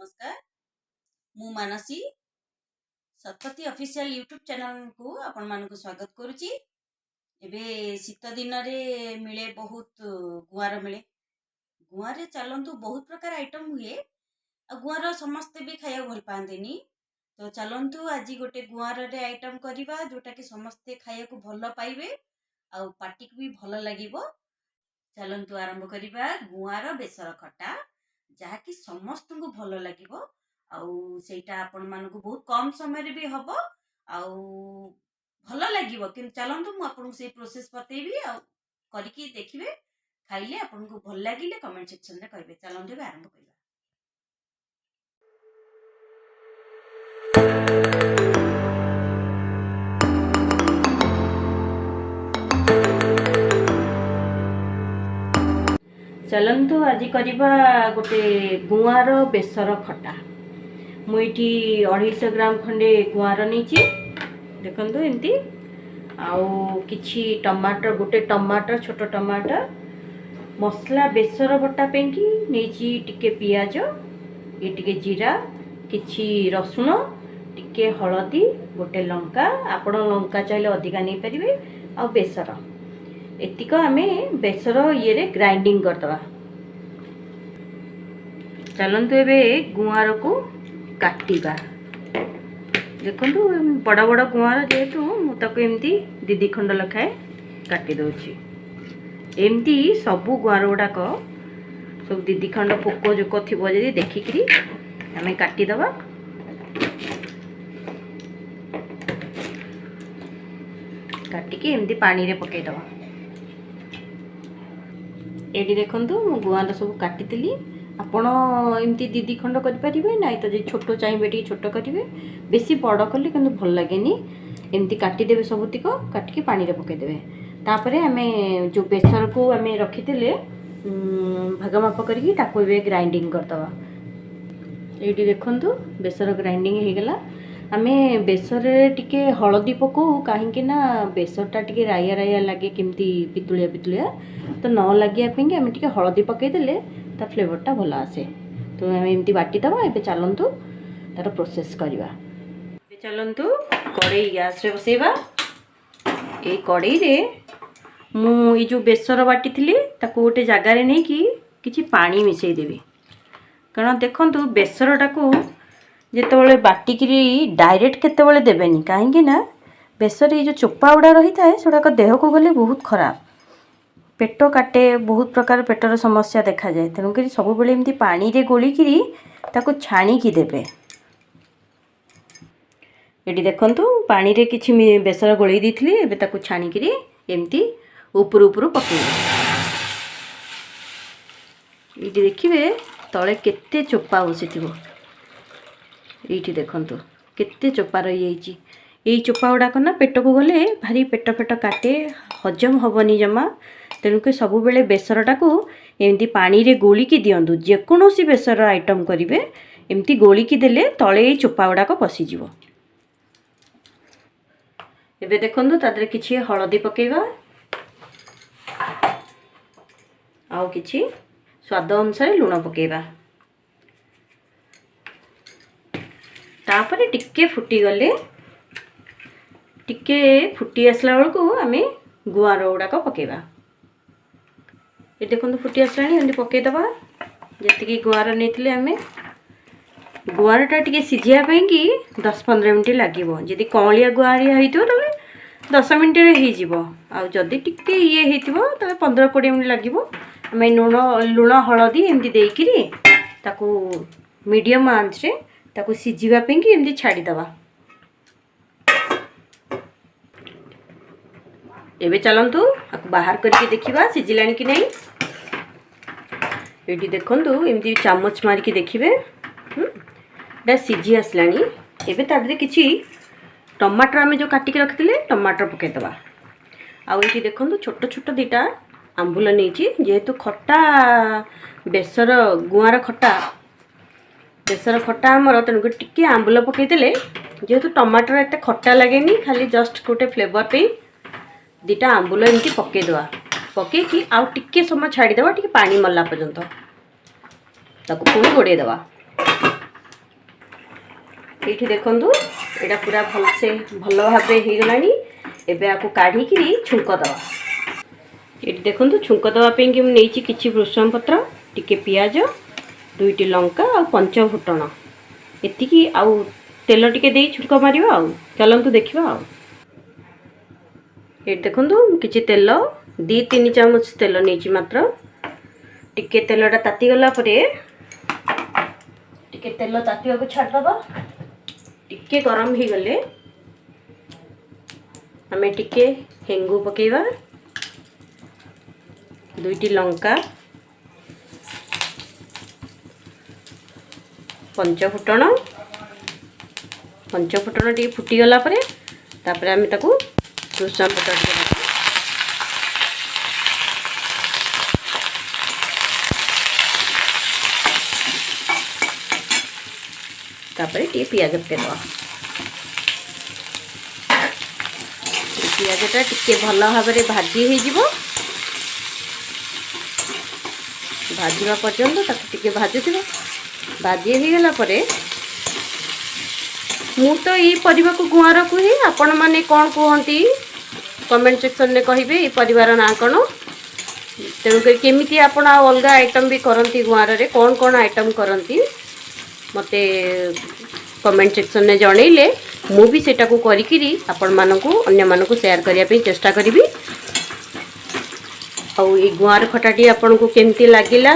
नमस्कार मु Mansi Satpathy official YouTube channel को आपण मानक स्वागत करुच्ची। एबे शीत दिन रे मिले बहुत गुआर मिले गुआरे चलतु बहुत प्रकार आइटम हुए गुआर समस्ते भी खाया भल पाते तो चलतु आज गोटे गुआर रे आइटम करवा जोटा कि समस्ते खाया को भल पाइबे आ पार्टी को भी भल लगे। चलतु आरंभ करवा गुआर बेसर खटा जहाँकि समस्त को भल लगे आईटा आपण मानक बहुत कम समय भी हम आउ भल लगे कि चलतु मुझे प्रोसेस बतेबी करके देखिए खाइले आपन को भल लगे कमेंट सेक्शन में कहे। चलते आरंभ करवा। चलतु आज करवा गोटे गुआर बेसर खटा मुझे 250 ग्राम खंडे गुआर नहीं देखो एमती आउ किछि टमाटर गोटे टमाटर छोट टमाटर मसला बेसर बटा पेंकी नहीं टिके पियाज ये टिके जीरा किछि रसुण टिके हलदी गोटे लंका आपण लंका चाहिए अधिका नहीं पारे आ बेसर एतिक आमे बेसर ये रे ग्राइंडिंग करदवा। चलतु एबे गुआर को काटिबा देखो बड़ बड़ गुआर जेहेतु मुझे एमती दीदी खंड लखाए काटी दौची एमती सबू गुआर गुड़ाक सब दीदी खंड पोक जोक थी जी देखिकी आम काटिदवा। काटिकी एमती पानी रे पकेदवा। ये देखु मु गुआर सब काटी आपण एमती दीदी खंड करें ना तो छोट चाहिए छोट करेंगे बेसी बड़ कले कि भल लगे एमती काटिदेवे सबुतिक काटिकी पानी रे पकेदेवे। तापर आम जो बेसर को आम रखी भाग माप करके ग्राइंडिंग करदवा। ये देखु बेसर ग्राइंडिंग हो गला। आम बेसर टिके हलदी पकाऊ कहीं बेसरटा टिके राया राया लगे केमती पितुलिया पितुलिया तो न लगे आम टिके हलदी पकईदेले ता फ्लेवरटा भल आसे। तो आम एमती बाटीदवा। ए चलतु तार प्रोसेस करवा। चलतु कड़ई गैस रे बसैबा। ये कड़ई रे मु जो बेसर बाटी थी ताको गोटे जगार नहीं कि किछि पानी मिसई देवी कारण देखंतु बेसरटा को जिते बाटिकी डायरेक्ट केतबेले देवेनि कहीं बेसर ये जो चोपा गुड़ा रही था सेगुड़ाक देह को गले बहुत खराब पेट काटे बहुत प्रकार पेटर समस्या देखा जाए। तेणुक सब बेले एमती पानी रे गोलिकी ताको छाणीकी देवे। ये देखंतु पानी रे किछि बेसर गोली देइथिली एबे ताको छाणीकी एमती ऊपर ऊपर पकेइबे। ये देखिए तले केते चोपा बसिथिबो। ये देखंतु केते चोपा रही जाइछि। ये चोपा गुड़ाक ना पेट को गले भारी पेट फेट काटे हजम हेनी जमा। तेणुक सब बेले बेसरटा को एमती पानी रे गोलिकी दियंतु। जेकोसी बेसर आइटम करेंगे एमती गोलिकी देले तले ये चोपा गुड़ाक पशिजिवो। एबे देखंतु तादरे किछि हलदी पकेइबा आउ किछि स्वाद अनुसार लुण पकेइबा। तापर टिके फुटी गले टिके फुटी आसला बेलू आम गुआर गुड़ाक पकेइबा। ये देखो फुटी आसला एमती पकईदबा। जी गुआर नहीं आम गुआरटा टिके सिझापी कि 10-15 मिनट लगे। जदि कौलिया गुआरिया हो 10 मिनट हो जदि टिके ये हो 15-20 मिनट लगे। आम लुण हलदी एमती देकरी ताकू मीडियम आंच रे ताकू सिझापी कि एमती छाड़ीदबा। एबे चलतु आपको बाहर करके देखिबा सिझिलानी कि नहीं। ये देखंतु एमती चामच मारिकी देखिबे एटा सिझी आसलानी। एबे तादरे किछि टमाटर आमे जो काटिके रखिथिले टमाटर पकेइदबा। आउ ये देखंतु छोट छोट दुटा आंबुल नहींची जेहेतु खट्टा बेसर गुआर खट्टा बेसर खट्टा आमर तेणुक टिके आंबुल पकईदेले जेहेतु टमाटर एत खट्टा लगे खाली जस्ट गोटे फ्लेवर पे दुटा आंबुल एमती पकईदवा। पकईकी आउ टिके समय छाड़ीदवा टिके पानी मरला पर्यंत ताको पुणी घोड़ेदवा। ये देखु यहाँ पूरा भलसे भल भाव हो गलानी। एबे आपको काढ़ी छुंक दवा। ये देखु छुंक दवाई कि मुझे किसी भृषंग पत्र टिके पियाज 2टी लंका आ 5 फुटण एतिकी आउ तेल टिके दे छुंक मारिबा। आउ चलंतु देखिबा। आउ ये देखु किसी तेल 2-3 चामच तेल नहीं मात्र टिके तेलटा ताती गला परे टिके तेल तातिया को छाड़ दबा। टिके गरम ही गले हमें टिके हेंगु पकेवा 2टी लंका 5 फुटण टी फुटी गला परे तापरे आमे ताकू भृषंग पत्र तापरे टी पियाज पकेदवा। पियाजटा टिके भल भाव में भाजी हो भाजवा पर्यंत टिके भाजुथिबा। भाजी हो गला परे मु तो ये परिवा को गुआर कुहे आपण माने कौन कहती कमेंट सेक्शन में कहिबे ये परिवार ना कौन। तेणुक केमी आपण अलग आइटम भी करती गुआर रे कौन कौन आइटम करती मते कमेंट सेक्शन में जनइले मु भी सेटा को करिकिरी आपण मानकू अन्य मानकू शेयर करिया पे चेष्टा करिवि। आउ ये गुआर खटाटी आपण को केमती लागिला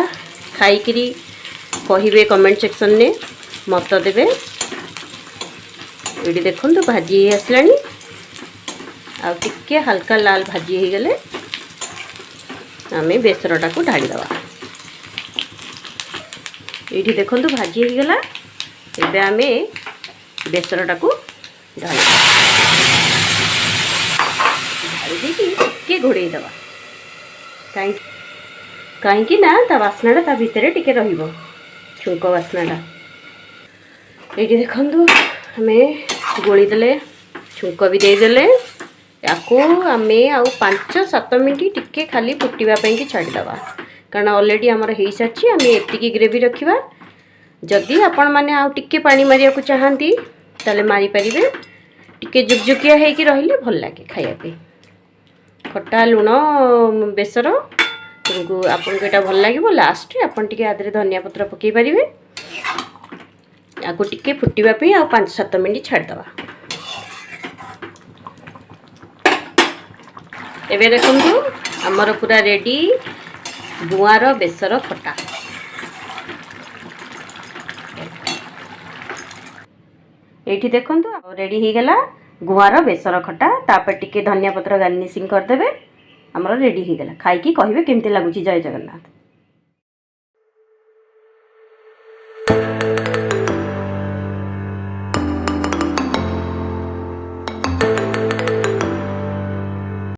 खाइकिरी कहिबे कमेंट सेक्शन में मत देबे। ये देखंतु भाजी आसलानी आ टिके हल्का लाल भाजी हो गले आमे बेसरटा को ढाली दवा। ये देखंतु भाजी हो गला एबे आमे बेसरटा को ढाली ढाली घोड़े दवा कहीं ना ता बास्नाटा ता भितर टिके रहिबो छुंक बास्नाटा। ये देखंतु हमें गोली देले छुंक भी देदेले याकू आमे आउ 5-7 मिनट टिके खाली फुटवा कि छाड़ीदवा कारण ऑलरेडी आमर हो सारी आम एतिकी ग्रेवी रखा। जदि आपण मैंने आउ टिके पानी मारिया को चाहती ताले मारी पारिबे टिके जुकजुकिया होइकी रहिले भल लागे खाइबा पे खट्टा लुण बेसर तुमको आपन को एटा भल लागिबो। लास्ट रे आपन टिके आदरे धनिया पत्र पकई पारिबे आको टिके फुटवा पे आ 5-7 मिनट छाड़ीदवा। एबे देखंतु हमर पूरा रेडी गुआर बेसर खटा। ये देखंतु रेडी हो गला गुआर बेसर खटा। तापर टिके धनिया पत्र गार्निशिंग करदेबे हमर रेडी हो गला। खाई की कहिबे केमती लागुची। जय जगन्नाथ।